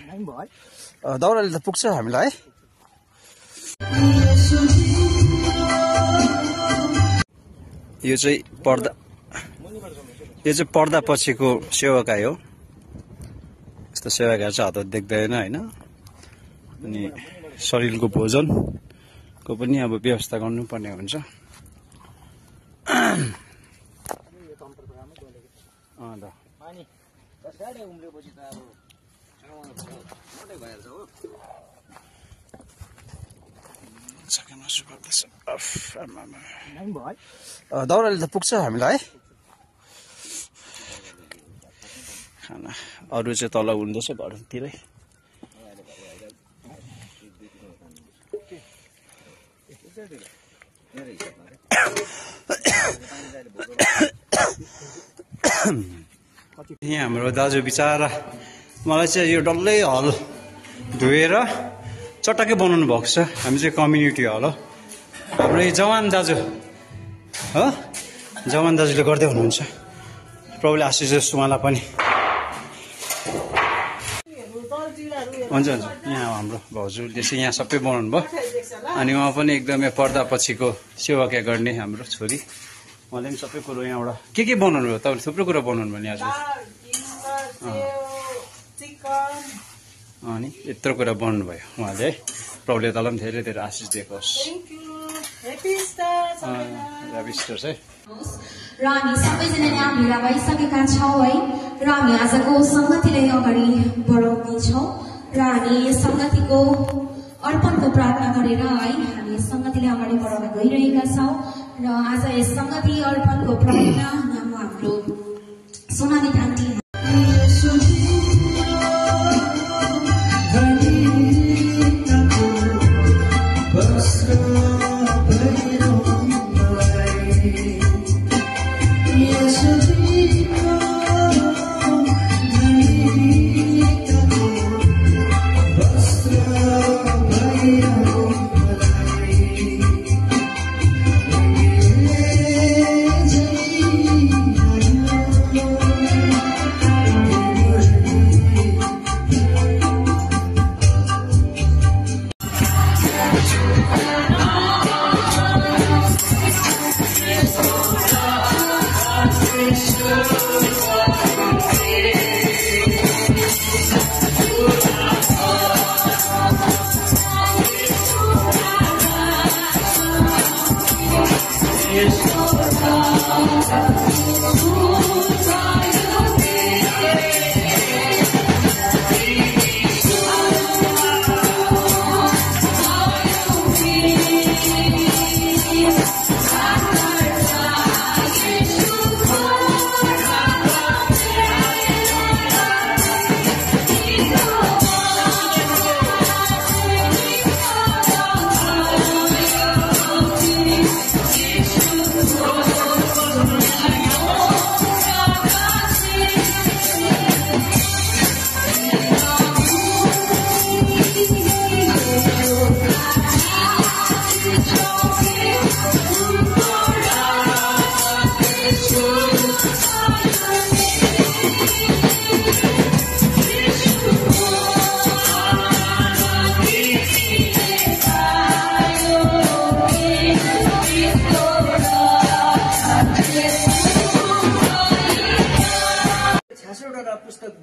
दाउराले त पुग्छ हामीलाई है। यो चाहिँ पर्दा पछिको सेवाकाई हो। यस्तो सेवाकाई चाहिँ हात देख्दैन होइन। अनि शरीरको भोजनको पनि अब व्यवस्था गर्नुपर्ने हुन्छ। दाउराले त पुग्छ हामीलाई है। खाना अरू चाहिँ तल हुँदैछ घरतिरै। यहाँ हाम्रो दाजु बिचारा मलाई चाहिँ यो डल्लै हल धोएर चटक्कै बनाउनु भएको छ। हामी चाहिँ कम्युनिटी हल हो। हाम्रो यो जवान दाजु हो, जवान दाजुले गर्दै हुनुहुन्छ। प्रभुले आशिष होस् उहाँलाई पनि। हुन्छ हुन्छ। यहाँ हाम्रो भाउजूले चाहिँ यहाँ सबै बनाउनु भयो। अनि उहाँ पनि एकदमै पर्दा पछिको सेवाकाई गर्ने हाम्रो छोरी। उहाँले पनि सबै कुरो यहाँबाट के बनाउनु भयो? तपाईँले थुप्रो कुरो बनाउनु भयो नि आज। अनि यत्रो कुरा बनाउनु भयो उहाँले है। प्रभुले तँलाई पनि धेरै धेरै आशिष दिएको होस्। ह्याप्पी स्टार है। र हामी सबैजनाले यहाँ भेला भइसकेका छौँ है। र हामी आजको संगतिलाई अगाडि बढाउनेछौँ। र हामी संगतिको अर्पणको प्रार्थना गरेर है हामी संगतिलाई अगाडि बढाउन गइरहेका छौँ। र आज यस संगति अर्पणको प्रार्थना हाम्रो सोनाली आन्टी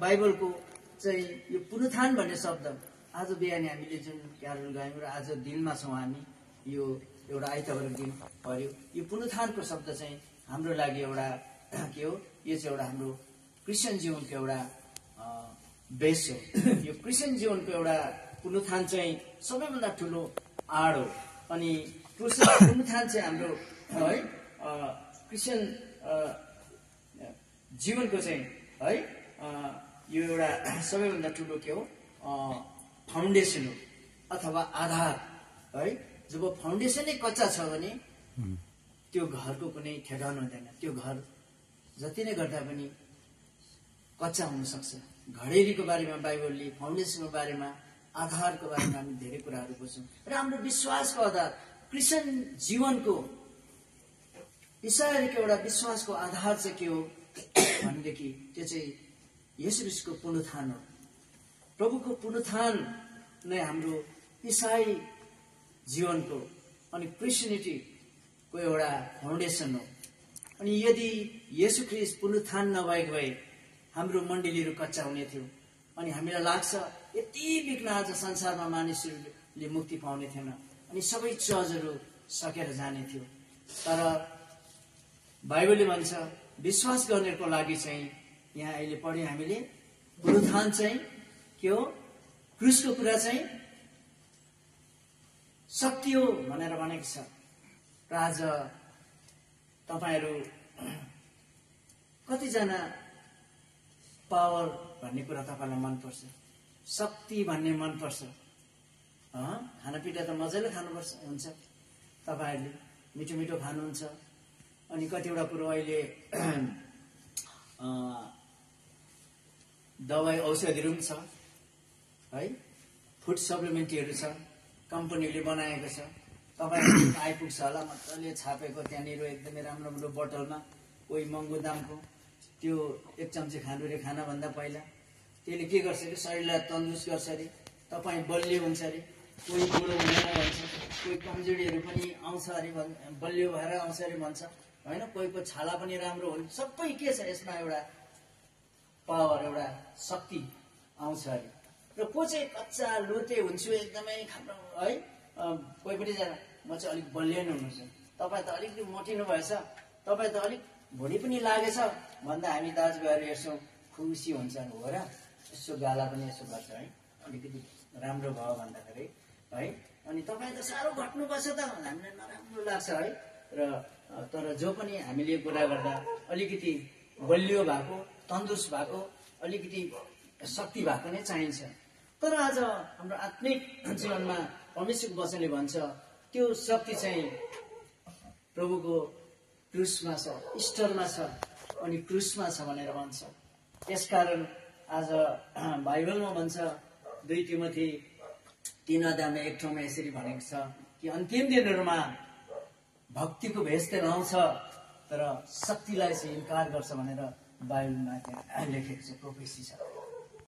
बाइबलको चाहिँ यो पुनरुत्थान भन्ने शब्द आज बिहान हामीले जुन क्यारोल गायौँ र आज दिनमा छौँ हामी। यो एउटा आइतबार दिन पर्यो। यो पुनरुत्थानको शब्द चाहिँ हाम्रो लागि एउटा के हो? यो चाहिँ एउटा हाम्रो क्रिस्चियन जीवनको एउटा बेस हो। यो क्रिस्चियन जीवनको एउटा पुनरुत्थान चाहिँ सबैभन्दा ठुलो आड हो। अनि पुनरुत्थान चाहिँ हाम्रो है क्रिस्चियन जीवनको चाहिँ है यो एउटा सबैभन्दा ठुलो के हो? फाउन्डेसन हो अथवा आधार है। जब फाउन्डेसनै कच्चा छ भने त्यो घरको कुनै ठेगान हुँदैन। त्यो घर जति नै गर्दा पनि कच्चा हुन सक्छ। घडेरीको बारेमा बाइबलले फाउन्डेसनको बारेमा आधारको बारेमा हामी धेरै कुराहरू बुझ्छौँ। र हाम्रो विश्वासको आधार क्रिस्चियन जीवनको इसाईको एउटा विश्वासको आधार चाहिँ के हो भनेदेखि त्यो चाहिँ येशू ख्रीष्टको पुनरुत्थान हो। प्रभुको पुनरुत्थान नै हाम्रो इसाई जीवनको अनि क्रिस्चियनिटीको एउटा फाउन्डेसन हो। अनि यदि येशू ख्रीष्ट पुनरुत्थान नभएको भए हाम्रो मण्डलीहरू कच्चा हुने थियो। अनि हामीलाई लाग्छ यति बिघ्न आज संसारमा मानिसहरूले मुक्ति पाउने थिएन अनि सबै चर्चहरू सकेर जाने थियो। तर बाइबलले भन्छ विश्वास गर्नेको लागि चाहिँ यहाँ अहिले पढ्यौँ हामीले पुनरुत्थान चाहिँ के हो, क्रुसको कुरा चाहिँ शक्ति हो भनेर भनेको छ। र आज तपाईहरू कतिजना पावर भन्ने कुरा तपाईँलाई मनपर्छ, शक्ति भन्ने मनपर्छ? खानापिना त मजाले खानुपर्छ हुन्छ, तपाईँहरूले मिठो मिठो खानुहुन्छ। अनि कतिवटा कुरो अहिले दबाई औषधिहरू पनि छ है, फुड सप्लिमेन्टहरू छ, कम्पनीले बनाएको छ। तपाईँहरू आइपुग्छ होला मजाले छापेको त्यहाँनिर एकदमै राम्रो राम्रो बोतलमा, कोही महँगो दामको। त्यो एक चम्ची खानु रे खानाभन्दा पहिला त्यसले के गर्छ अरे शरीरलाई तन्दुरुस्त गर्छ अरे, तपाईँ बलियो हुन्छ अरे। कोही बुढो हुँदैन भन्छ, कोही कमजोरीहरू पनि आउँछ अरे, बलियो भएर आउँछ अरे भन्छ होइन। कोहीको छाला पनि राम्रो हुन्छ। सबै के छ यसमा एउटा पावर, एउटा शक्ति आउँछ अरे। र को चाहिँ कच्चा लोते हुन्छु एकदमै खानु है, कोही पनि जान म चाहिँ अलिक बलियो नै हुनुहुन्छ, तपाईँ त अलिकति मोटिनु भएछ, तपाईँ त अलिक भुँडी पनि लागेछ भन्दा हामी दाजुभाइहरू हेर्छौँ खुसी हुन्छ हो र। यसो गाला पनि यसो गर्छ है, अलिकति राम्रो भयो भन्दाखेरि है। अनि तपाईँ त साह्रो घट्नुपर्छ त हामीलाई नराम्रो लाग्छ है। र तर जो पनि हामीले कुरा गर्दा अलिकति बलियो भएको, तन्दुरुस्त भएको, अलिकति शक्ति भएको नै चाहिन्छ। तर आज हाम्रो आत्मिक जीवनमा परमेश्वरको वचनले भन्छ त्यो शक्ति चाहिँ प्रभुको क्रुसमा छ, इस्टरमा छ अनि क्रुसमा छ भनेर भन्छ। त्यसकारण आज बाइबलमा भन्छ 2 तिमोथी 3 अध्यायमा 1 ठाउँमा यसरी भनेको छ कि अन्तिम दिनहरूमा भक्तिको भेष त रहन्छ तर शक्तिलाई चाहिँ इन्कार गर्छ भनेर बाइबलमा त्यहाँ लेखेको छ, प्रोफेसी छ।